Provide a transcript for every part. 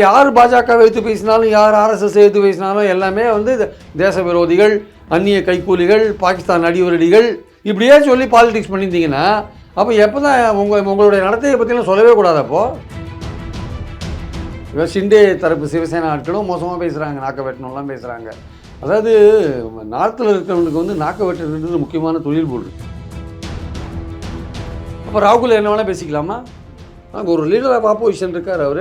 யார் பாஜக வைத்து பேசினாலும் யார் ஆர்எஸ்எஸ் வைத்து பேசினாலும் எல்லாமே வந்து தேச விரோதிகள், அந்நிய கைக்கூலிகள், பாகிஸ்தான் அடிவரடிகள் இப்படியே சொல்லி பாலிடிக்ஸ் பண்ணியிருந்தீங்கன்னா அப்போ எப்போ தான் உங்களுடைய நடத்தையை பற்றிலாம் சொல்லவே கூடாது. அப்போது ஷிண்டே தரப்பு சிவசேனா ஆட்களும் மோசமாக பேசுகிறாங்க, நாக்க வெட்டணும்லாம் பேசுகிறாங்க. அதாவது நார்த்தில் இருக்கிறவனுக்கு வந்து நாக்க வெட்டுறது முக்கியமான தொழில் போல். அப்போ ராகுல் என்ன வேணால் பேசிக்கலாமா? அங்கே ஒரு லீடர் ஆஃப் ஆப்போசிஷன் இருக்கார்.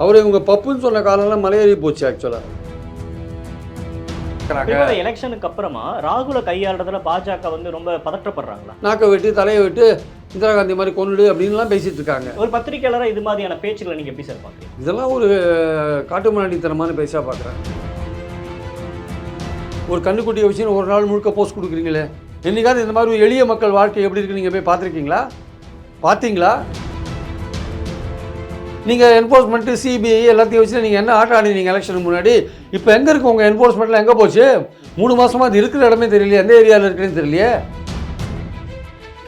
அவர் இவங்க பப்புன்னு சொன்ன காலம்லாம் மலையேறி போச்சு. ஆக்சுவலாக எலெக்ஷனுக்கு அப்புறமா ராகுலை கையாளுறதுல பாஜக வந்து ரொம்ப பதற்றப்படுறாங்களா? நாக்க வெட்டி தலையை விட்டு இந்திரா காந்தி மாதிரி கொண்டுடு அப்படின்லாம் பேசிட்டு இருக்காங்க. ஒரு பத்திரிகையாளராக இது மாதிரியான பேச்சுகளை நீங்கள் எப்படி சார் பார்க்குறீங்க? இதெல்லாம் ஒரு காட்டுமிராண்டித்தனமான பேச்சா பார்க்குறேன். ஒரு கண்ணுக்குட்டியை வச்சு ஒரு நாள் முழுக்க போஸ்ட் கொடுக்குறீங்களே, என்னைக்காவது இந்த மாதிரி எளிய மக்கள் வாழ்க்கை எப்படி இருக்கு நீங்கள் போய் பார்த்துருக்கீங்களா? பார்த்தீங்களா? நீங்கள் என்ஃபோர்ஸ்மெண்ட்டு சிபிஐ எல்லாத்தையும் வச்சு நீங்கள் என்ன ஆட்டம் ஆடினீங்க எலெக்ஷனுக்கு முன்னாடி? இப்போ எங்கே இருக்குது உங்கள் என்ஃபோர்ஸ்மெண்ட்டில்? எங்கே போச்சு? 3 மாதமாக அது இருக்கிற இடமே தெரியலையே, எந்த ஏரியாவில் இருக்குன்னு தெரியலையே.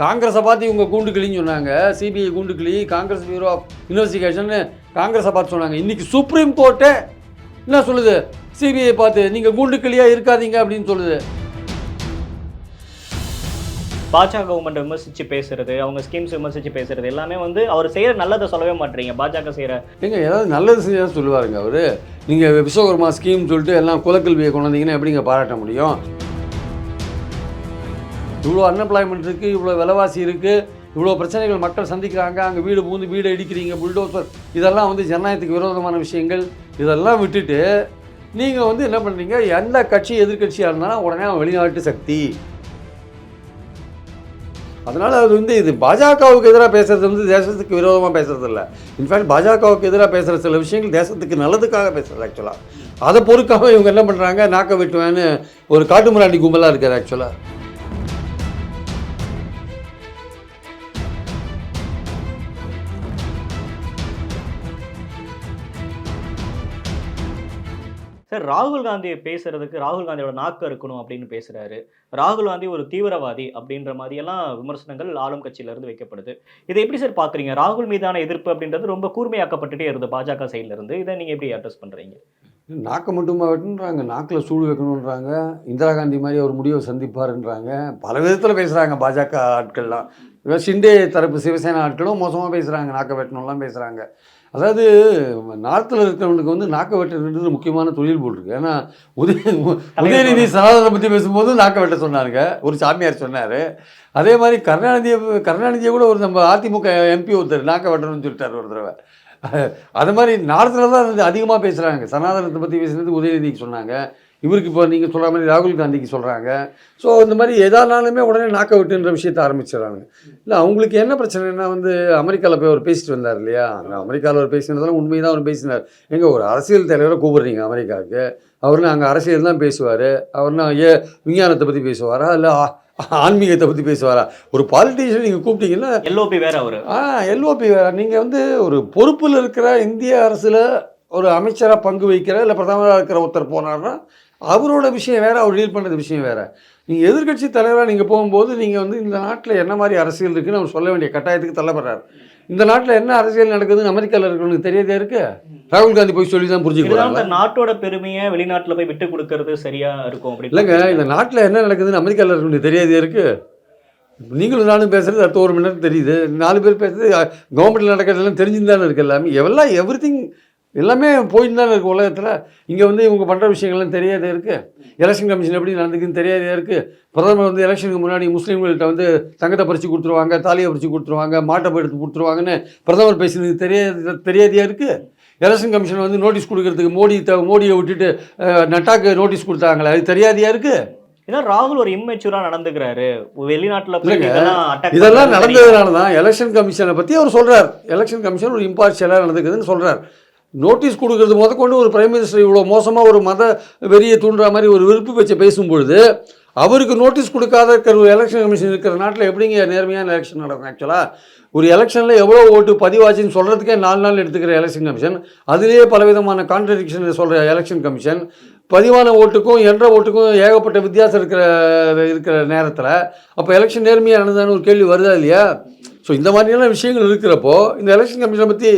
காங்கிரஸை பார்த்து இவங்க கூண்டு கிளின்னு சொன்னாங்க, சிபிஐ கூண்டு கிளி, காங்கிரஸ் பியூரோ ஆஃப் இன்வெஸ்டிகேஷன் காங்கிரஸை பார்த்து சொன்னாங்க. இன்றைக்கி சுப்ரீம் கோர்ட்டே என்ன சொல்லுது? சிபிஐ பார்த்து நீங்கள் கூண்டு கிளியாக இருக்காதீங்க அப்படின்னு சொல்லுது. பாஜக கவர்மெண்ட் விமர்சித்து பேசுறது, அவங்க ஸ்கீம்ஸ் விமர்சித்து பேசுறது எல்லாமே வந்து அவர் செய்கிற நல்லதை சொல்லவே மாட்டீங்க. பாஜக செய்கிற ஏதாவது நல்லது செஞ்சால் சொல்லுவாருங்க அவர். நீங்கள் விஸ்வகர்மா ஸ்கீம் சொல்லிட்டு எல்லாம் குலக்கல்வியை கொண்டு வந்தீங்கன்னா எப்படிங்க பாராட்ட முடியும்? இவ்வளோ அன்எம்ப்ளாய்மெண்ட் இருக்குது, இவ்வளோ விலைவாசி இருக்குது, இவ்வளோ பிரச்சனைகள் மக்கள் சந்திக்கிறாங்க. அங்கே வீடு பூந்து வீடு இடிக்கிறீங்க, புல்டோசர், இதெல்லாம் வந்து ஜனநாயகத்துக்கு விரோதமான விஷயங்கள். இதெல்லாம் விட்டுட்டு நீங்கள் வந்து என்ன பண்ணுறீங்க? எந்த கட்சி எதிர்கட்சியாக இருந்தாலும் உடனே அவன் வெளிநாட்டு சக்தி. அதனால் அது வந்து இது பாஜகவுக்கு எதிராக பேசுகிறது வந்து தேசத்துக்கு விரோதமாக பேசுகிறது இல்லை. இன்ஃபேக்ட் பாஜகவுக்கு எதிராக பேசுகிற சில விஷயங்கள் தேசத்துக்கு நல்லதுக்காக பேசுகிறது. ஆக்சுவலாக அதை பொறுக்காமல் இவங்க என்ன பண்ணுறாங்க? நாக்க வெட்டுவேன்னு ஒரு காட்டுமிராண்டி கும்பலாக இருக்கார். ஆக்சுவலாக சார், ராகுல் காந்தி பேசுறதுக்கு ராகுல் காந்தியோட நாக்கு இருக்கணும் அப்படின்னு பேசுறாரு. ராகுல் காந்தி ஒரு தீவிரவாதி அப்படின்ற மாதிரியெல்லாம் விமர்சனங்கள் ஆளும் கட்சியிலிருந்து வைக்கப்படுது. இதை எப்படி சார் பார்க்குறீங்க? ராகுல் மீதான எதிர்ப்பு அப்படின்றது ரொம்ப கூர்மையாக்கப்பட்டுட்டே இருந்தது பாஜக சைட்ல இருந்து. இதை நீங்கள் எப்படி அட்ரஸ் பண்ணுறீங்க? நாக்க மட்டுமா வெட்டுன்றாங்க, நாக்கில் சூடு வைக்கணுன்றாங்க, இந்திரா காந்தி மாதிரி ஒரு முடிவை சந்திப்பாருன்றாங்க, பல விதத்தில் பேசுகிறாங்க பாஜக ஆட்கள்லாம். ஷிண்டே தரப்பு சிவசேனா ஆட்களும் மோசமாக பேசுகிறாங்க, நாக்க வெட்டணும்லாம் பேசுகிறாங்க. அதாவது நார்த்தில் இருக்கிறவனுக்கு வந்து நாக்க வெட்டுறது முக்கியமான தொழில் போல் இருக்குது. ஏன்னா உதயநிதி சனாதனை பற்றி பேசும்போது நாக்க வெட்ட சொன்னாருங்க, ஒரு சாமியார் சொன்னார். அதே மாதிரி கருணாநிதியை கூட ஒரு நம்ம அதிமுக எம்பி ஒருத்தர் நாக்க வெட்டணும்னு சொல்லிட்டார் ஒரு தடவை. அது மாதிரி நார்த்தில் தான் வந்து அதிகமாக பேசுகிறாங்க. சனாதனத்தை பற்றி பேசுகிறது உதயநிதிக்கு சொன்னாங்க, இவருக்கு இப்போ நீங்கள் சொல்கிற மாதிரி ராகுல் காந்திக்கு சொல்கிறாங்க. ஸோ இந்த மாதிரி எதானாலுமே உடனே நாக்க விட்டுன்ற விஷயத்தை ஆரம்பிச்சிடறாங்க. இல்லை அவங்களுக்கு என்ன பிரச்சனைனா வந்து அமெரிக்காவில் போய் அவர் பேசிட்டு வந்தார் இல்லையா? அமெரிக்காவில் அவர் பேசினதெல்லாம் உண்மை தான் அவர் பேசினார். எங்கே ஒரு அரசியல் தலைவரை கூப்பிட்றீங்க அமெரிக்காவுக்கு? அவர்னா அங்கே அரசியல் தான் பேசுவார். அவர்னா விஞ்ஞானத்தை பற்றி பேசுவாரா இல்லை ஆன்மீகத்தை பற்றி பேசுவாரா? ஒரு பாலிட்டிஷியன் நீங்கள் கூப்பிட்டீங்கன்னா எல்ஓபி வேறு அவர். எல்ஓபி வேறு. நீங்கள் வந்து ஒரு பொறுப்பில் இருக்கிற இந்திய அரசில் ஒரு அமைச்சராக பங்கு வைக்கிற இல்லை பிரதமராக இருக்கிற ஒருத்தர் போனார்னா அவரோட விஷயம் வேறு, அவர் டீல் பண்ணுறது விஷயம் வேறு. நீங்கள் எதிர்கட்சி தலைவராக நீங்கள் போகும்போது நீங்கள் வந்து இந்த நாட்டில் என்ன மாதிரி அரசியல் இருக்குதுன்னு அவர் சொல்ல வேண்டிய கட்டாயத்துக்கு தள்ளப்படுறாரு. இந்த நாட்டில் என்ன அரசியல் நடக்குதுன்னு அமெரிக்காவில் இருக்கிறவங்களுக்கு தெரியாதே இருக்கு. ராகுல் காந்தி போய் சொல்லி தான் புரிஞ்சுக்கிறாங்க. நாட்டோட பெருமையை வெளிநாட்டில் போய் விட்டு கொடுக்கறது சரியா இருக்கும் அப்படி இல்லைங்க. இந்த நாட்டில் என்ன நடக்குதுன்னு அமெரிக்காவில் இருக்கிறவங்களுக்கு தெரியாதே இருக்கு. நீங்களும் நானும் பேசுகிறது அடுத்த 1 மணி நேரம் தெரியுது, 4 பேர் பேசுறது கவர்மெண்ட்டில் நடக்கிறதுலாம் தெரிஞ்சுன்னு இருக்குது. எல்லாமே எவ்ரிதிங் எல்லாமே போயிட்டு தானே இருக்குது உலகத்தில். இங்கே வந்து இவங்க பண்ணுற விஷயங்கள்லாம் தெரியாதே இருக்குது. எலெக்ஷன் கமிஷன் எப்படி நடந்துக்குன்னு தெரியாதே இருக்குது. பிரதமர் வந்து எலெக்ஷனுக்கு முன்னாடி முஸ்லீம்கள்கிட்ட வந்து தங்கத்தை பறித்து கொடுத்துருவாங்க, தாலியை பறித்து கொடுத்துருவாங்க, மாட்டை எடுத்து கொடுத்துருவாங்கன்னு பிரதமர் பேசுனது தெரியாதையா இருக்குது. எலெக்ஷன் கமிஷன் வந்து நோட்டீஸ் கொடுக்கறதுக்கு மோடியை விட்டுட்டு நட்டாக்கு நோட்டீஸ் கொடுத்தாங்களே, அது தெரியாதையா இருக்குது. ஏன்னா ராகுல் ஒரு இம்மெச்சூரா நடந்துக்கிறாரு வெளிநாட்டில். இதெல்லாம் நடந்ததுனால தான் எலெக்ஷன் கமிஷனை பற்றி அவர் சொல்கிறார். எலெக்ஷன் கமிஷன் ஒரு இம்பார்ஷியலாக நடந்துக்குதுன்னு சொல்கிறார். நோட்டீஸ் கொடுக்கறது முதற்கொண்டு ஒரு பிரைம் மினிஸ்டர் இவ்வளோ மோசமாக ஒரு மத வெறியை தூண்டுற மாதிரி ஒரு விருப்பு வச்சு பேசும்பொழுது அவருக்கு நோட்டீஸ் கொடுக்காத இருக்கிற ஒரு எலெக்ஷன் கமிஷன் இருக்கிற நாட்டில் எப்படிங்க நேர்மையான எலெக்ஷன் நடக்கும்? ஆக்சுவலாக ஒரு எலெக்ஷனில் எவ்வளோ ஓட்டு பதிவாச்சுன்னு சொல்கிறதுக்கே 4 நாள் எடுத்துக்கிற எலெக்ஷன் கமிஷன், அதுலேயே பலவிதமான கான்ட்ரடிக்ஷன் சொல்கிற எலெக்ஷன் கமிஷன், பதிவான ஓட்டுக்கும் என்ற ஓட்டுக்கும் ஏகப்பட்ட வித்தியாசம் இருக்கிற நேரத்தில் அப்போ எலெக்ஷன் நேர்மையாக நடந்ததான்னு ஒரு கேள்வி வருதா இல்லையா? ஸோ இந்த மாதிரியான விஷயங்கள் இருக்கிறப்போ இந்த எலெக்ஷன் கமிஷனை பற்றி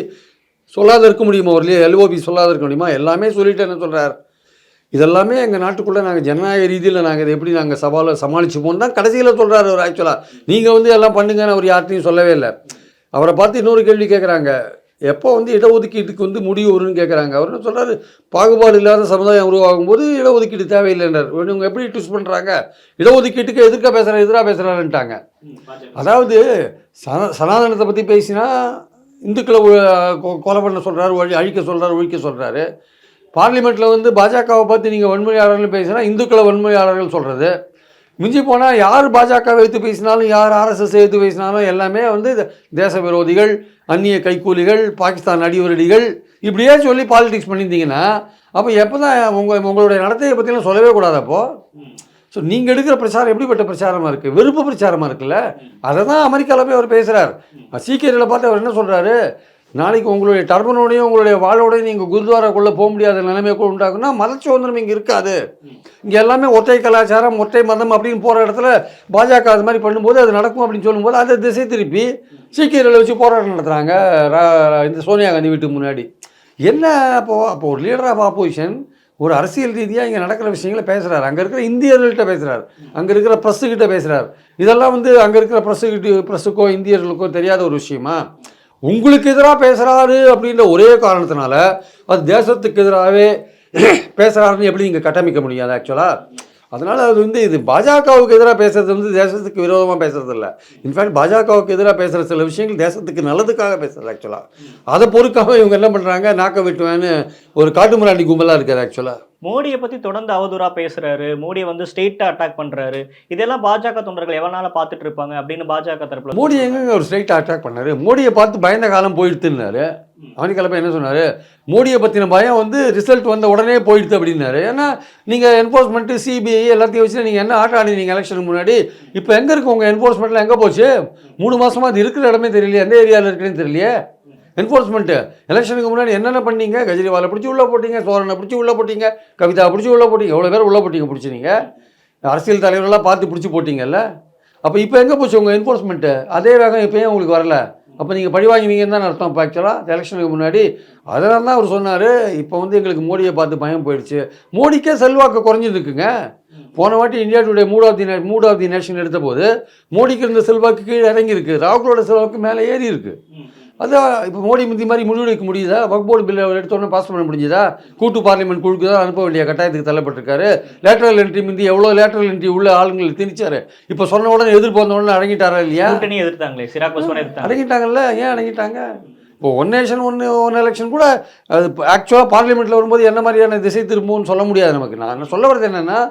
சொல்லாத இருக்க முடியுமா? ஒரு எல்ஓபி சொல்லாத இருக்க முடியுமா? எல்லாமே சொல்லிட்டு என்ன சொல்கிறார், இதெல்லாமே எங்கள் நாட்டுக்குள்ளே நாங்கள் ஜனநாயக ரீதியில் நாங்கள் இதை எப்படி நாங்கள் சமாளிச்சுப்போம் தான் கடைசியில் சொல்கிறாரு அவர். ஆக்சுவலாக நீங்கள் வந்து எல்லாம் பண்ணுங்கன்னு அவர் யார்ட்டையும் சொல்லவே இல்லை. அவரை பார்த்து இன்னொரு கேள்வி கேட்குறாங்க, எப்போ வந்து இடஒதுக்கீட்டுக்கு வந்து முடிவு வரும்னு கேட்குறாங்க. அவர் என்ன சொல்கிறாரு, பாகுபாடு இல்லாத சமுதாயம் உருவாகும் போது இடஒதுக்கீடு தேவையில்லைன்றார். இவங்க எப்படி ட்விஸ்ட் பண்ணுறாங்க, இடஒதுக்கீட்டுக்கு எதிராக பேசுகிறாருன்ட்டாங்க. அதாவது சனாதனத்தை பற்றி பேசினா இந்துக்களை கொலை பண்ண சொல்கிறாரு, அழிக்க சொல்கிறாரு, ஒழிக்க சொல்கிறாரு. பார்லிமெண்ட்டில் வந்து பாஜகவை பார்த்து நீங்கள் வன்முறையாளர்கள் பேசினா இந்துக்களை வன்முறையாளர்கள் சொல்கிறது. மிஞ்சி போனால் யார் பாஜக வைத்து பேசினாலும் யார் ஆர்எஸ்எஸ் வைத்து பேசினாலும் எல்லாமே வந்து தேச விரோதிகள், அந்நிய கைக்கூலிகள், பாகிஸ்தான் அடிவரடிகள் இப்படியே சொல்லி பாலிடிக்ஸ் பண்ணியிருந்தீங்கன்னா அப்போ எப்போ தான் உங்களுடைய நடத்தையை பற்றிலாம் சொல்லவே கூடாது. அப்போது ஸோ நீங்கள் எடுக்கிற பிரச்சாரம் எப்படிப்பட்ட பிரச்சாரமாக இருக்குது, வெறுப்பு பிரச்சாரமாக இருக்குல்ல. அதை தான் அமெரிக்காவில் போய் அவர் பேசுகிறார். சீக்கியர்களை பார்த்து அவர் என்ன சொல்கிறாரு, நாளைக்கு உங்களுடைய டர்பனோடையும் உங்களுடைய வாழோடையும் நீங்கள் குருத்வாராக்குள்ளே போக முடியாத நிலைமையை உண்டாக்குன்னா மத சுதந்திரம் இங்கே இருக்காது. இங்கே எல்லாமே ஒற்றை கலாச்சாரம், ஒற்றை மதம் அப்படின்னு போகிற இடத்துல பாஜக அது மாதிரி பண்ணும்போது அது நடக்கும் அப்படின்னு சொல்லும்போது அதை திசை திருப்பி சீக்கியர்களை வச்சு போராட்டம் நடத்துகிறாங்க இந்த சோனியா காந்தி வீட்டுக்கு முன்னாடி. என்ன அப்போ ஒரு லீடர் ஆஃப் ஆப்போசிஷன் ஒரு அரசியல் ரீதியாக இங்கே நடக்கிற விஷயங்களை பேசுகிறார். அங்கே இருக்கிற இந்தியர்கள்ட்ட பேசுகிறார், அங்கே இருக்கிற ப்ரெஸ்ஸுக்கிட்ட பேசுகிறார். இதெல்லாம் வந்து அங்கே இருக்கிற ப்ரெஸ்ஸுக்கோ இந்தியர்களுக்கோ தெரியாத ஒரு விஷயமா? உங்களுக்கு எதிராக பேசுகிறாரு அப்படின்ற ஒரே காரணத்தினால அது தேசத்துக்கு எதிராகவே பேசுகிறாருன்னு எப்படி நீங்கள் கட்டமைக்க முடியாது ஆக்சுவலாக? அதனால் அது வந்து இது பாஜகவுக்கு எதிராக பேசுகிறது வந்து தேசத்துக்கு விரோதமாக பேசுகிறது இல்லை. இன்ஃபேக்ட் பாஜகவுக்கு எதிராக பேசுகிற சில விஷயங்கள் தேசத்துக்கு நல்லதுக்காக பேசுகிறது ஆக்சுவலாக. அதை பொறுக்காமல் இவங்க என்ன பண்ணுறாங்க, நாக்க வெட்டுவேன்னு ஒரு காட்டுமிராண்டி கும்பலாக இருக்காது ஆக்சுவலாக. மோடியை பற்றி தொடர்ந்து அவதூறா பேசுறாரு, மோடியை வந்து ஸ்ட்ரெயிட்டாக அட்டாக் பண்ணுறாரு. இதெல்லாம் பாஜக தொண்டர்கள் எவ்வளோ நாளாக பார்த்துட்டு இருப்பாங்க அப்படின்னு பாஜக தரப்புல. மோடி எங்க ஒரு ஸ்ட்ரெயிட்டாக அட்டாக் பண்ணாரு? மோடியை பார்த்து பயந்த காலம் போயிடுத்துன்னாரு. அமெரிக்காவில் என்ன சொன்னார், மோடியை பற்றின பயம் வந்து ரிசல்ட் வந்த உடனே போயிடுது அப்படின்னாரு. ஏன்னா நீங்கள் என்ஃபோர்ஸ்மெண்ட்டு சிபிஐ எல்லாத்தையும் வச்சு நீங்கள் என்ன ஆட்டம் ஆடினீங்க எலெக்ஷனுக்கு முன்னாடி. இப்போ எங்கே இருக்கு உங்கள் என்ஃபோர்ஸ்மெண்ட்டில்? எங்கே போச்சு? 3 மாதமாக அது இருக்கிற இடமே தெரியலையே, எந்த ஏரியாவில் இருக்குன்னு தெரியலையே. என்ஃபோர்ஸ்மெண்ட்டு எலெக்ஷனுக்கு முன்னாடி என்னென்ன பண்ணீங்க? கெஜ்ரிவாலை பிடிச்சி உள்ளே போட்டீங்க, சோரனை பிடிச்சி உள்ளே போட்டீங்க, கவிதா பிடிச்சி உள்ளே போட்டீங்க, எவ்வளோ பேர் உள்ளே போட்டீங்க பிடிச்சி நீங்கள் அரசியல் தலைவர்களாக பார்த்து பிடிச்சி போட்டிங்கல்ல. அப்போ இப்போ எங்கே போச்சு உங்கள் என்ஃபோர்ஸ்மெண்ட்டு? அதே வேகம் இப்போயே உங்களுக்கு வரல. அப்போ நீங்கள் பழி வாங்குவீங்கன்னு தான் அர்த்தம் இப்போ ஆக்சுவலாக எலெக்ஷனுக்கு முன்னாடி. அதனால தான் அவர் சொன்னார், இப்போ வந்து எங்களுக்கு மோடியை பார்த்து பயம் போயிடுச்சு. மோடிக்கே செல்வாக்கு குறைஞ்சிருக்குங்க. போன வாட்டி India Today mood of the nation எடுத்த போது மோடிக்கு இருந்த செல்வாக்கு கீழே இறங்கியிருக்கு, ராகுலோட செல்வாக்கு மேலே ஏறி இருக்கு. அதான் இப்போ மோடி முந்தி மாதிரி முடிவெடுக்க முடியுதா? வக்ஃப் போர்டு பில்லை எடுத்தோன்னே பாஸ் பண்ண முடிஞ்சுதா? கூட்டு பார்லிமெண்ட் குழுக்கு தான் அனுப்ப வேண்டிய கட்டாயத்துக்கு தள்ளப்பட்டிருக்காரு. லேட்டரல் என்ட்ரி முந்தி எவ்வளோ லேட்டரல் என்ட்ரி உள்ள ஆளுங்களை திணிச்சாரு. இப்போ சொன்ன உடனே எதிர்ப்பு வந்த உடனே அடங்கிட்டாரா இல்லையா? எதிர்த்தாங்களே, அடங்கிட்டாங்கல்ல. ஏன் அடங்கிட்டாங்க? இப்போ ஒன் நேஷன் ஒன் எலெக்ஷன் கூட அது ஆக்சுவலாக பார்லிமெண்ட்டில் வரும்போது என்ன மாதிரியான திசை திரும்பும்னு சொல்ல முடியாது நமக்கு. நான் சொல்ல வர்றது என்னென்னா,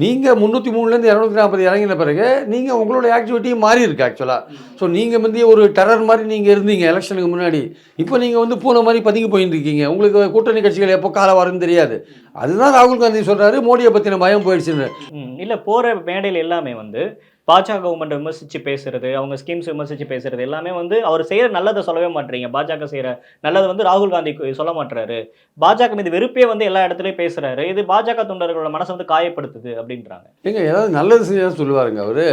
நீங்கள் 303லேருந்து 240 இறங்கின பிறகு நீங்கள் உங்களுடைய ஆக்டிவிட்டியும் மாறி இருக்கு ஆக்சுவலாக. ஸோ நீங்கள் முந்தைய ஒரு டெரர் மாதிரி நீங்கள் இருந்தீங்க எலெக்ஷனுக்கு முன்னாடி. இப்போ நீங்கள் வந்து பூனை மாதிரி பதுங்கி போயிட்டு இருக்கீங்க. உங்களுக்கு கூட்டணி கட்சிகள் எப்போ காலம் வரும்னு தெரியாது. அதுதான் ராகுல் காந்தி சொல்கிறாரு, மோடியை பற்றின பயம் போயிடுச்சுன்னு. இல்லை, போகிற மேடையில் எல்லாமே வந்து பாஜக கவர்மெண்ட்டை விமர்சித்து பேசுறது, அவங்க ஸ்கீம்ஸ் விமர்சித்து பேசுறது எல்லாமே வந்து அவர் செய்கிற நல்லதை சொல்லவே மாட்டேறீங்க. பாஜக செய்கிற நல்லதை வந்து ராகுல் காந்தி சொல்ல மாட்டுறாரு. பாஜக மீது வெறுப்பே வந்து எல்லா இடத்துலையும் பேசுகிறாரு. இது பாஜக தொண்டர்களோட மனசை வந்து காயப்படுத்துது அப்படின்றாங்க. ஏங்க ஏதாவது நல்லது செஞ்சால் சொல்லுவாருங்க அவர்.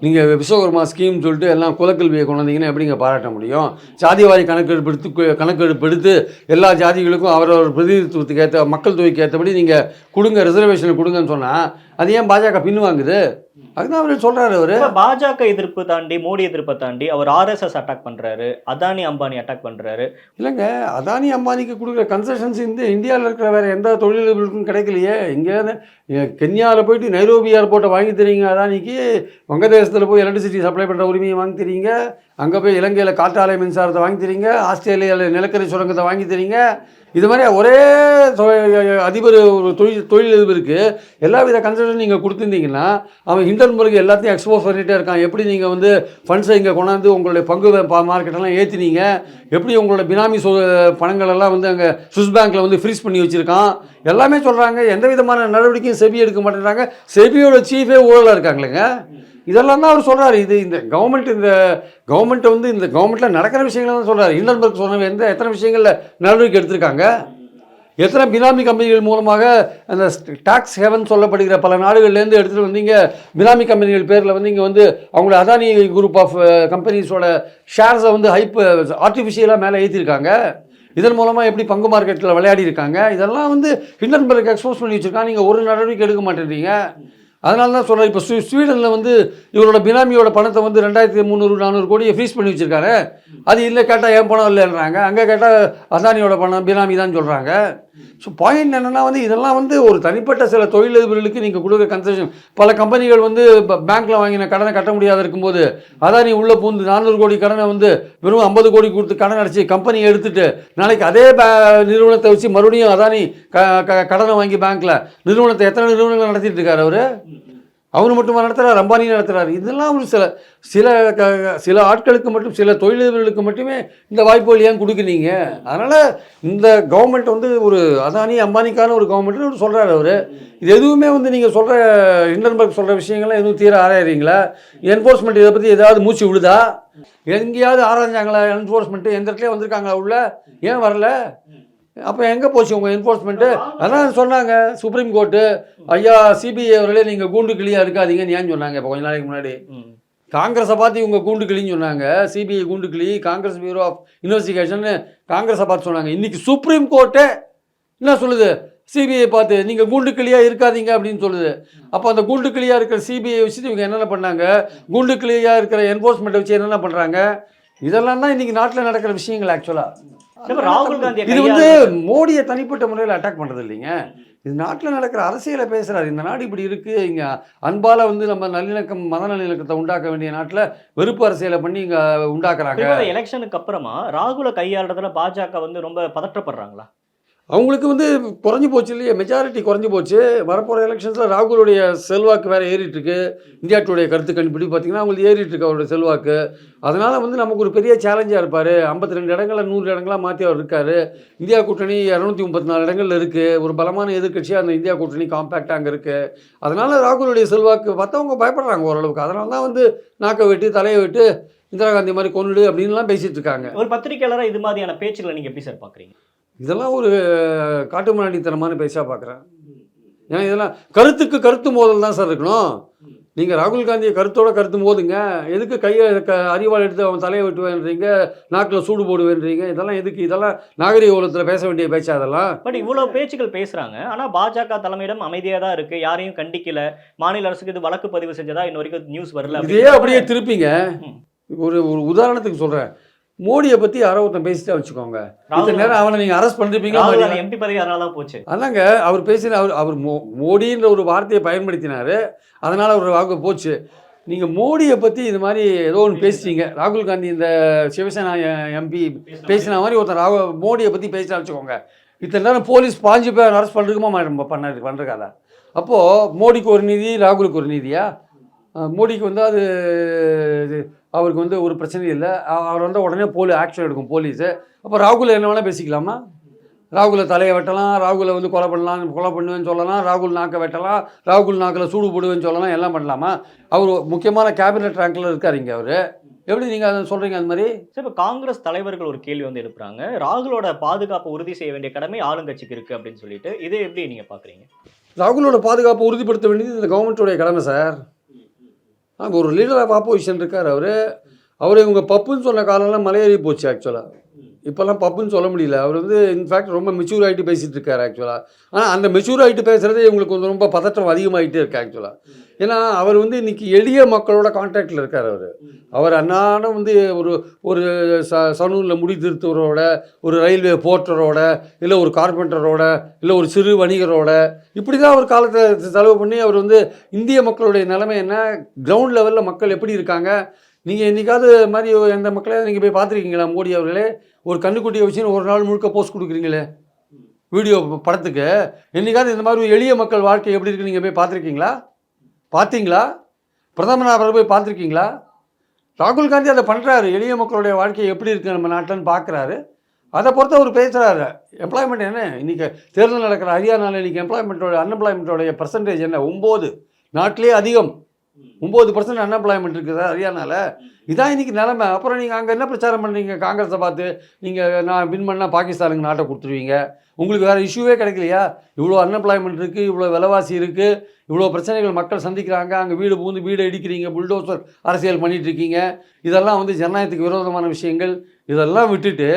நீங்கள் விஸ்வகர்மா ஸ்கீம் சொல்லிட்டு எல்லாம் குலக்கல்வியை கொண்டு வந்தீங்கன்னா எப்படிங்க பாராட்ட முடியும்? ஜாதிவாரி கணக்கெடுப்பு எடுத்து எல்லா ஜாதிகளுக்கும் அவரவர் பிரதிநிதித்துவத்துக்கு ஏற்ற மக்கள் தொகைக்கு ஏற்றபடி நீங்கள் கொடுங்க, ரிசர்வேஷன் கொடுங்கன்னு சொன்னால் அது ஏன் பாஜக பின்வாங்குது? அதுதான் அவர் சொல்கிறாரு. அவர் பாஜக எதிர்ப்பு தாண்டி, மோடி எதிர்ப்பை தாண்டி அவர் ஆர்எஸ்எஸ் அட்டாக் பண்ணுறாரு, அதானி அம்பானி அட்டாக் பண்ணுறாரு. இல்லைங்க, அதானி அம்பானிக்கு கொடுக்குற கன்செஷன்ஸ் இந்தியாவில் இருக்கிற வேறு எந்த தொழில்களுக்கும் கிடைக்கலையே. இங்கே கென்யாவில் போயிட்டு நைரோபி ஏர்போர்ட்டை வாங்கி தரீங்க அதானிக்கு, வங்கதேசத்தில் போய் எலக்ட்ரிசிட்டி சப்ளை பண்ணுற உரிமையை வாங்கி தரீங்க, அங்கே போய் இலங்கையில் காற்றாலை மின்சாரத்தை வாங்கி தரீங்க, ஆஸ்திரேலியாவில் நிலக்கரி சுரங்கத்தை வாங்கி தரீங்க. இது மாதிரி ஒரே அதிபர் ஒரு தொழில் அதிபருக்கு எல்லா வித கன்செஷன் நீங்கள் கொடுத்துருந்தீங்கன்னா அவன் ஹிண்டன்பர்க் எல்லாத்தையும் எக்ஸ்போஸ் பண்ணிகிட்டே இருக்கான். எப்படி நீங்கள் வந்து ஃபண்ட்ஸை இங்கே கொண்டாந்து உங்களுடைய பங்கு மார்க்கெட்டெல்லாம் ஏற்றினீங்க, எப்படி உங்களோட பினாமி பணங்கள் எல்லாம் வந்து அங்கே சுவிஸ் பேங்க்கில் வந்து ஃப்ரீஸ் பண்ணி வச்சுருக்கான், எல்லாமே சொல்கிறாங்க. எந்த விதமான நடவடிக்கையும் செபி எடுக்க மாட்டேங்கிறாங்க. செபியோட சீஃபே ஊழலாக இருக்காங்களேங்க. இதெல்லாம் தான் அவர் சொல்கிறார். இந்த கவர்மெண்ட்டை வந்து இந்த கவர்மெண்ட்டில் நடக்கிற விஷயங்கள் தான் சொல்கிறார். ஹிண்டன்பர்க் சொன்ன எத்தனை விஷயங்களில் நடவடிக்கை எடுத்திருக்காங்க, எத்தனை பினாமி கம்பெனிகள் மூலமாக அந்த டாக்ஸ் ஹெவன் சொல்லப்படுகிற பல நாடுகள்லேருந்து எடுத்துகிட்டு வந்தீங்க. பினாமி கம்பெனிகள் பேரில் வந்து இங்கே வந்து அவங்களோட அதானி குரூப் ஆஃப் கம்பெனிஸோட ஷேர்ஸை வந்து ஆர்டிஃபிஷியலாக மேலே ஏற்றிருக்காங்க. இதன் மூலமாக எப்படி பங்கு மார்க்கெட்டில் விளையாடி இருக்காங்க, இதெல்லாம் வந்து ஹிண்டன்பர்க் எக்ஸ்போஸ் பண்ணி வச்சுருக்காங்க. நீங்கள் ஒரு நடவடிக்கை எடுக்க மாட்டேன்றீங்க. அதனால தான் சொல்கிறேன். இப்போ ஸ்வீடனில் வந்து இவரோட பினாமியோட பணத்தை வந்து 2300-400 கோடியை ஃப்ரீஸ் பண்ணி வச்சுருக்காரு. அது இல்லை கேட்டால் ஏன் பணம் இல்லைன்றாங்க, அங்கே கேட்டால் அதானியோட பணம் பினாமி தான் சொல்கிறாங்க. ஸோ பாயிண்ட் என்னென்னா வந்து இதெல்லாம் வந்து ஒரு தனிப்பட்ட சில தொழிலதிபர்களுக்கு நீங்கள் கொடுக்குற கன்செஷன். பல கம்பெனிகள் வந்து பேங்க்கில் வாங்கின கடனை கட்ட முடியாத இருக்கும்போது அதானி உள்ளே பூந்து 400 கோடி கடனை வந்து வெறும் 50 கோடி கொடுத்து கடன் அடைச்சி கம்பெனியை எடுத்துட்டு நாளைக்கு அதே நிறுவனத்தை வச்சு மறுபடியும் அதானி கடனை வாங்கி பேங்க்கில் நிறுவனத்தை எத்தனை நிறுவனங்கள் நடத்திட்டு இருக்காரு அவர் மட்டும் நடத்துகிறார், அம்பானி நடத்துகிறார். இதெல்லாம் ஒரு சில ஆட்களுக்கு மட்டும், சில தொழிலதிபர்களுக்கு மட்டுமே இந்த வாய்ப்புகள் ஏன் கொடுக்குறீங்க? அதனால் இந்த கவர்மெண்ட் வந்து ஒரு அதானி அம்பானிக்கான ஒரு கவர்மெண்ட்னு சொல்கிறார் அவர். இது எதுவுமே வந்து நீங்கள் சொல்கிற ஹிண்டன்பர்க் சொல்கிற விஷயங்கள்லாம் எதுவும் தீர ஆராயிறீங்களா? என்ஃபோர்ஸ்மெண்ட் இதை பற்றி ஏதாவது மூச்சு விடுதா? எங்கேயாவது ஆராய்ஞ்சாங்களா? என்ஃபோர்ஸ்மெண்ட்டு எந்த இடத்துலேயே வந்திருக்காங்களா உள்ள? ஏன் வரல? அப்போ எங்கே போச்சு உங்கள் என்ஃபோர்ஸ்மெண்ட்டு? அதான் சொன்னாங்க சுப்ரீம் கோர்ட்டு, ஐயா சிபிஐ அவர்களே நீங்கள் கூண்டு கிளியாக இருக்காதீங்கன்னு ஏன் சொன்னாங்க? இப்போ கொஞ்ச நாளைக்கு முன்னாடி காங்கிரஸை பார்த்து இவங்க கூண்டு கிளின்னு சொன்னாங்க. சிபிஐ கூண்டு கிளி, காங்கிரஸ் பியூரோ ஆஃப் இன்வெஸ்டிகேஷன் காங்கிரஸை பார்த்து சொன்னாங்க. இன்றைக்கி சுப்ரீம் கோர்ட்டே என்ன சொல்லுது? சிபிஐ பார்த்து நீங்கள் கூண்டு கிளியாக இருக்காதீங்க அப்படின்னு சொல்லுது. அப்போ அந்த கூண்டு கிளியாக இருக்கிற சிபிஐ வச்சுட்டு இவங்க என்னென்ன பண்ணாங்க? கூண்டு கிளியாக இருக்கிற என்ஃபோர்ஸ்மெண்ட்டை வச்சு என்னென்ன பண்ணுறாங்க? இதெல்லாம் தான் இன்றைக்கி நாட்டில் நடக்கிற விஷயங்கள். ஆக்சுவலாக ராகுல் காந்தி இது வந்து மோடியை தனிப்பட்ட முறையில் அட்டாக் பண்ணுறது இல்லைங்க. இது நாட்டில் நடக்கிற அரசியலை பேசுகிறாரு. இந்த நாடு இப்படி இருக்குது, இங்கே அன்பால் வந்து நம்ம நல்லிணக்கம் மத நல்லிணக்கத்தை உண்டாக்க வேண்டிய நாட்டில் வெறுப்பு அரசியலை பண்ணி இங்கே உண்டாக்குறாங்க. எலெக்ஷனுக்கு அப்புறமா ராகுலை கையாளுறதுல பாஜக வந்து ரொம்ப பதற்றப்படுறாங்களா? அவங்களுக்கு வந்து குறைஞ்சி போச்சு இல்லையா, மெஜாரிட்டி குறைஞ்சி போச்சு. வரப்போகிற எலெக்ஷன்ஸில் ராகுலுடைய செல்வாக்கு வேறு ஏறிட்டுருக்கு. இந்தியா டுடே கருத்து கணிப்படி பார்த்திங்கன்னா அவங்களுக்கு ஏறிட்டுருக்கு அவருடைய செல்வாக்கு. அதனால் வந்து நமக்கு ஒரு பெரிய சேலஞ்சாக இருப்பார். 52 இடங்களில் 100 இடங்களாக மாற்றி அவர் இருக்கார். இந்தியா கூட்டணி 234 இடங்கள் இருக்குது. ஒரு பலமான எதிர்க்கட்சியாக அந்த இந்தியா கூட்டணி காம்பேக்டாக அங்கே இருக்குது. அதனால் ராகுலுடைய செல்வாக்கு பார்த்தவங்க பயப்படுறாங்க ஓரளவுக்கு. அதனால தான் வந்து நாக்கை வெட்டி தலையை விட்டு இந்திரா காந்தி மாதிரி கொண்டுடு அப்படின்லாம் பேசிகிட்டு இருக்காங்க. ஒரு பத்திரிகையாளராக இது மாதிரியான பேச்சுகளை நீங்கள் எப்படி சார் பார்க்குறீங்க? இதெல்லாம் ஒரு காட்டு முன்னாடித்தனமான பேசாக பார்க்குறேன். ஏன்னா இதெல்லாம் கருத்துக்கு கருத்து மோதல் தான் சார் இருக்கணும். நீங்கள் ராகுல் காந்தியை கருத்து மோதுங்க. எதுக்கு கையை அறிவாள் எடுத்து அவன் தலையை வெட்டுவேன்றீங்க, நாக்கில் சூடு போடுவேன்றீங்க? இதெல்லாம் எதுக்கு? இதெல்லாம் நாகரிக உலகத்தில் பேச வேண்டிய பேச்சா அதெல்லாம்? பட் இவ்வளோ பேச்சுக்கள் பேசுகிறாங்க, ஆனால் பாஜக தலைமையிடம் அமைதியாக தான் இருக்குது, யாரையும் கண்டிக்கல. மாநில அரசுக்கு இது வழக்கு பதிவு செஞ்சதா இன்ன வரைக்கும் நியூஸ் வரல. இதே அப்படியே திருப்பிங்க. ஒரு உதாரணத்துக்கு சொல்கிறேன். மோடியை பற்றி யாரோ ஒருத்தன் பேசிட்டா வச்சுக்கோங்க, இந்த நேரம் அவனை நீங்கள் அரெஸ்ட் பண்ணிருப்பீங்க. எம்பி பதவி அதனால தான் போச்சு. அதாங்க அவர் பேசின அவர் மோடின்ற ஒரு வார்த்தையை பயன்படுத்தினார், அதனால் அவர் வாக்கு போச்சு. நீங்கள் மோடியை பற்றி இது மாதிரி ஏதோ ஒன்று பேசிட்டீங்க. ராகுல் காந்தி இந்த சிவசேனா எம்பி பேசின மாதிரி ஒருத்தர் மோடியை பற்றி பேசிட்டா வச்சுக்கோங்க, இத்தனை நேரம் போலீஸ் பாஞ்சு பேர் அரெஸ்ட் பண்ணுறதுக்குமா பண்ணுறக்காதா? அப்போது மோடிக்கு ஒரு நீதி, ராகுலுக்கு ஒரு நீதியா? மோடிக்கு வந்து அது அவருக்கு வந்து ஒரு பிரச்சனையும் இல்லை. அவர் வந்து உடனே ஆக்ஷன் எடுக்கும் போலீஸு. அப்போ ராகுல் என்ன வேணால் பேசிக்கலாமா? ராகுலை தலையை வெட்டலாம், ராகுலை வந்து கொலை பண்ணுவேன்னு சொல்லலாம், ராகுல் நாக்கை வெட்டலாம், ராகுல் நாக்கில் சூடு போடுவேன்னு சொல்லலாம், எல்லாம் பண்ணலாமா? அவர் முக்கியமான கேபினட் ரேங்கில் இருக்கார் இங்கே. அவர் எப்படி நீங்கள் அதை சொல்கிறீங்க? அது மாதிரி சரி, இப்போ காங்கிரஸ் தலைவர்கள் ஒரு கேள்வி வந்து எழுப்புறாங்க, ராகுலோட பாதுகாப்பை உறுதி செய்ய வேண்டிய கடமை ஆளுங்கட்சிக்கு இருக்குது அப்படின்னு சொல்லிட்டு. இதை எப்படி நீங்கள் பார்க்குறீங்க? ராகுலோட பாதுகாப்பை உறுதிப்படுத்த வேண்டியது இந்த கவர்மெண்ட்டோடைய கடமை சார். ஒரு லீடர் ஆஃப் ஆப்போசிஷன் இருக்கார் அவர் இவங்க பப்புன்னு சொன்ன காலம்லாம் மலையேறி போச்சு. ஆக்சுவலாக இப்போல்லாம் பப்புன்னு சொல்ல முடியல. அவர் வந்து இன்ஃபேக்ட் ரொம்ப மெச்சூர் ஆகிட்டு பேசிகிட்டு இருக்கார் ஆக்சுவலாக. ஆனால் அந்த மெச்சூர் ஆகிட்டு பேசுகிறதே இவங்களுக்கு கொஞ்சம் ரொம்ப பதற்றம் அதிகமாகிட்டே இருக்குது ஆக்சுவலாக. ஏன்னா அவர் வந்து இன்றைக்கி எளிய மக்களோட கான்டாக்டில் இருக்கார். அவர் அன்னாடம் வந்து ஒரு சனூரில் முடி திருத்துவரோட, ஒரு ரயில்வே போர்ட்டரோட, இல்லை ஒரு கார்பெண்டரோட, இல்லை ஒரு சிறு வணிகரோட, இப்படி தான் அவர் காலத்தை செலவு பண்ணி அவர் வந்து இந்திய மக்களுடைய நிலைமை என்ன, கிரவுண்ட் லெவலில் மக்கள் எப்படி இருக்காங்க. நீங்கள் என்றைக்காவது மாதிரி எந்த மக்களையாவது நீங்கள் போய் பார்த்துருக்கீங்களா? மோடி அவர்களே ஒரு கண்ணுக்குட்டியை வச்சுன்னு ஒரு நாள் முழுக்க போஸ்ட் கொடுக்குறீங்களே வீடியோ படத்துக்கு. என்றைக்காவது இந்த மாதிரி எளிய மக்கள் வாழ்க்கை எப்படி இருக்குன்னு நீங்கள் போய் பார்த்தீங்களா? பிரதமர் அவர்கள் போய் பார்த்துருக்கீங்களா? ராகுல் காந்தி அதை பண்ணுறாரு. எளிய மக்களுடைய வாழ்க்கை எப்படி இருக்குது நம்ம நாட்டில்னு பார்க்குறாரு. அதை பொறுத்த அவர் பேசுகிறாரு. எம்ப்ளாய்மெண்ட் என்ன, இன்றைக்கி தேர்தல் நடக்கிற ஹரியானாவில் இன்றைக்கி அன்எம்ப்ளாய்மெண்ட்டோடைய பர்சன்டேஜ் என்ன? 9, நாட்டிலே அதிகம். 9% அன்எம்ப்ளாய்மெண்ட் இருக்குது சார் ஹரியானாவில். இதான் இன்றைக்கி நிலமை. அப்புறம் நீங்கள் அங்கே என்ன பிரச்சாரம் பண்ணுறீங்க? காங்கிரஸை பார்த்து நீங்கள் நான் வின் பண்ணால் பாகிஸ்தானுக்கு நாட்டை கொடுத்துருவீங்க. உங்களுக்கு வேறு இஷ்யூவே கிடைக்கலையா? இவ்வளோ அன்எம்ப்ளாய்மெண்ட் இருக்குது, இவ்வளோ விலைவாசி இருக்குது, இவ்வளோ பிரச்சனைகள் மக்கள் சந்திக்கிறாங்க. அங்கே வீடு புகுந்து வீடு இடிக்கிறீங்க, புல்டோசர் அரசியல் பண்ணிகிட்ருக்கீங்க. இதெல்லாம் வந்து ஜனநாயகத்துக்கு விரோதமான விஷயங்கள். இதெல்லாம் விட்டுட்டு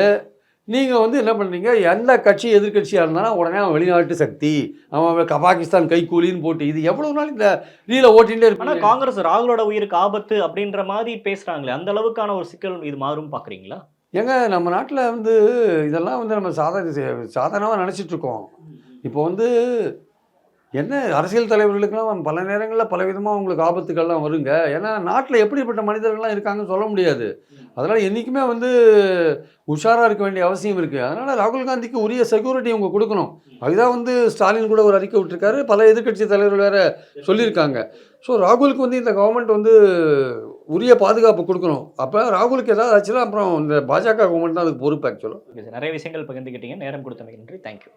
நீங்கள் வந்து என்ன பண்ணுறீங்க, எந்த கட்சி எதிர்க்கட்சியாக இருந்தாலும் உடனே அவன் வெளிநாட்டு சக்தி, அவன் பாகிஸ்தான் கைக்கூலின்னு போட்டு இது எவ்வளோ நாள் இந்த ரீலை ஓட்டிகிட்டே ஆனா இருப்பாங்க. காங்கிரஸ் ராகுலோட உயிருக்கு ஆபத்து அப்படின்ற மாதிரி பேசுறாங்களே, அந்த அளவுக்கான ஒரு சிக்கல் இது மாறும் பாக்குறீங்களா? ஏங்க நம்ம நாட்டில் வந்து இதெல்லாம் வந்து நம்ம சாதாரணமாக நினச்சிட்டு இருக்கோம். இப்போ வந்து என்ன அரசியல் தலைவர்களுக்கெல்லாம் பல நேரங்களில் பலவிதமாக அவங்களுக்கு ஆபத்துக்கள்லாம் வருங்க. ஏன்னா நாட்டில் எப்படிப்பட்ட மனிதர்கள்லாம் இருக்காங்கன்னு சொல்ல முடியாது. அதனால் என்றைக்குமே வந்து உஷாராக இருக்க வேண்டிய அவசியம் இருக்குது. அதனால் ராகுல் காந்திக்கு உரிய செக்யூரிட்டி அவங்க கொடுக்கணும். அதுதான் வந்து ஸ்டாலின் கூட ஒரு அறிக்கை விட்டுருக்காரு. பல எதிர்க்கட்சி தலைவர்கள் வேறு சொல்லியிருக்காங்க. ஸோ ராகுலுக்கு வந்து இந்த கவர்மெண்ட் வந்து உரிய பாதுகாப்பு கொடுக்கணும். அப்போ ராகுலுக்கு ஏதாவது ஆச்சுன்னா அப்புறம் இந்த பாஜக கவர்மெண்ட் தான் அதுக்கு பொறுப்பு ஆக்சுவலாக. நிறைய விஷயங்கள் பகிர்ந்துக்கிட்டீங்க. நேரம் கொடுத்தமைக்கு நன்றி. தேங்க்யூ.